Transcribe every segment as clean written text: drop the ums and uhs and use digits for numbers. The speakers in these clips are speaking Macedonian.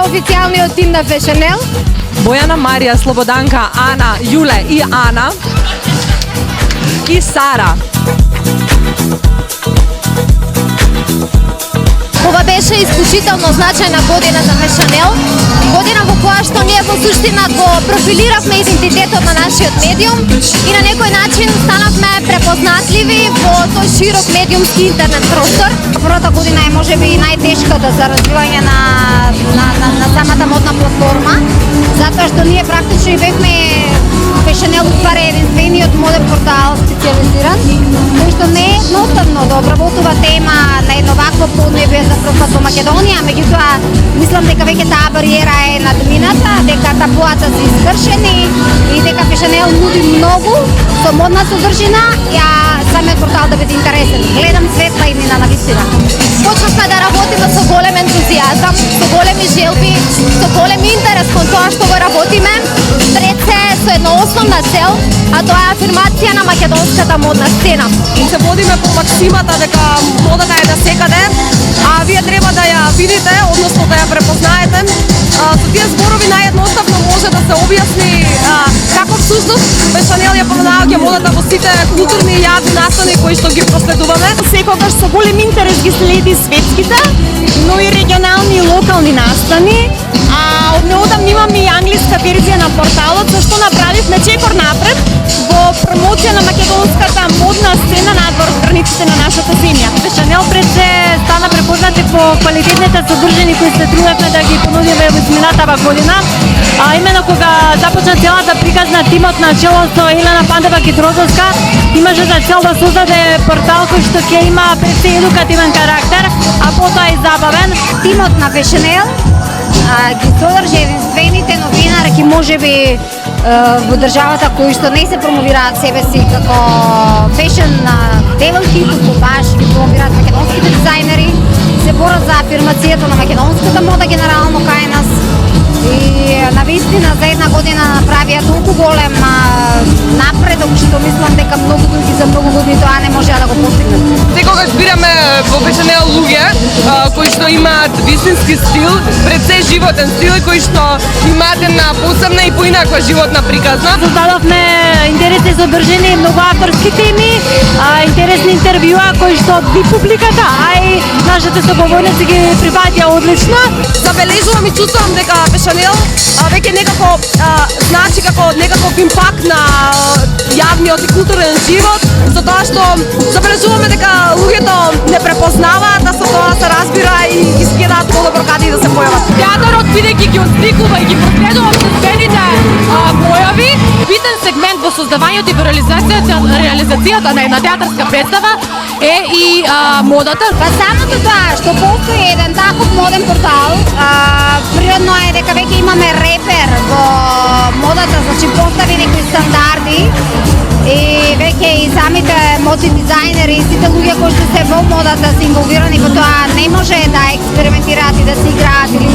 Официјалниот тим на Фешенел. Бојана, Марија, Слободанка, Ана, Јуле и Ана и Сара. Ова беше исклучително значајна година за Фешенел. Година во која што ние во суштина го профилиравме идентитетот на нашиот медиум и на некој начин станавме препознатливи во тој широк медиумски интернет простор. Првата година е можеби најтешката за развивање на самата модна платформа, затоа што ние практично бевме Фешенел уствари единствениот моден портал специализиран, кој што не е едноставно да обработува тема на едно вакво поднебие за прв пат во Македонија, меѓутоа мислам дека веќе таа бариера е надмината, дека таблоата се искршени и дека Фешенел нуди многу со модна содржина, ја самиот портал да биде интересен. Гледам светла иднина на вистина. Почнавме да работиме со голем ентузијазам, со големи желби, со голем интерес кон тоа што го работиме, пред се со една основна цел, а тоа е афирмација на македонската модна сцена. Се водиме по максимата дека модата е насекаде, а вие треба да ја видите, односно да ја препознаете. Со тие зборови наједноставно може да се објасни како всушност Фешенел ја пронаоѓа модата во сите културни и јавни настани кои што ги проследуваме. Секогаш со голем интерес ги следи светските, но и регионални и локални настани. Од неодамна имаме и англиска верзија на порталот, за што направивме чекор напред во промоција на македонската модна сцена надвор границите на нашата земја. Фешенел пред се стана препознати по квалитетните содржини кои се трудевме да ги понудиме во изминатава година. Именно кога започна целата приказна, тимот на чело со Елена Пандева-Китрозовска имаше за цел да создаде портал кој што ќе има пред се едукативен карактер, а потоа и забавен. Тимот на Фешенел ги содржи единствените новинарки можеби во државата кои што не се промовираат себе си како фешн девелки, туку баш ги промовираат македонските дизајнери, се борат за афирмацијата на македонската мода генерално кај нас и навистина за една година направија толку голем напредок што мислам дека многу други за многу години тоа не можеа да го постигнат. Секогаш бираме во Фешенел луѓе кои што имаат вистински стил, пред се животен стил кои што имаат една посебна и поинаква животна приказна. Создадовме интересни содржини, многу авторски теми, интересни интервјуа кои што би публиката, а и нашите соговорници ги прифатија одлично. Забележувам и чувствувам дека Фешенел веќе некако значи како некаков импакт на јавниот и културен живот, за тоа што забележуваме дека луѓето не препознаваат, а со тоа се разбира и ги скидаат подобро каде и да се појават. Театарот бидејќи ги отсликува и ги проследува сцените појави, битен сегмент во создавањето и во реализацијата на една театарска представа е и модата. Па самото тоа што постои еден таков моден портал, природно е дека веќе имаме репер во модата, значи постави некои стандарди и веќе и самите модни дизајнери и сите луѓе кои што се во модата се инволвирани во тоа не може да експериментираат и да се играат или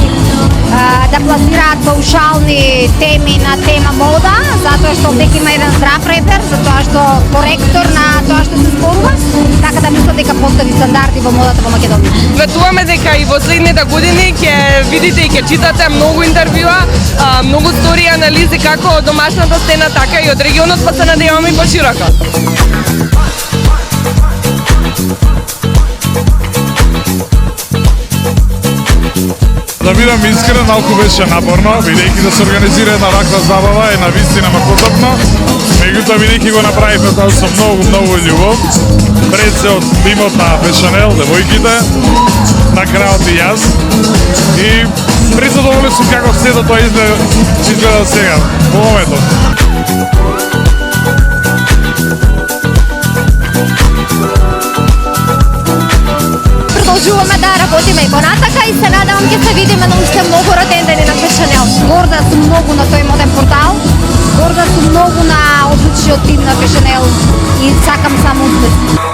да пласираат паушални теми на тема мода, затоа што веќе има еден здрав репер, затоа што коректор на тоа што се зборува, така да мислам дека постави стандарди во модата во Македонија. Ветуваме дека и во следните години ќе видите и ќе читате многу интервјуа, многу стори и анализи како од домашната сцена, така и од регионот, па се надеваме и пошироко. Да бидам искрен, малку беше напорно, бидејќи да се организира една ваква забава е навистина макотопно. Меѓутоа, бидејќи го направивме тоа со многу љубов, пред се од тимот на Фешенел, девојките, на крајот и јас. И призадоволен сум како сето тоа изгледа сега, во моментот. Продолжуваме да работиме и понатака и се надевам ќе се видиме на уште многу роден дени на Фешенел. Горда сум многу на тој моден портал, горда сум многу на одличниот тим на Фешенел и сакам само успех.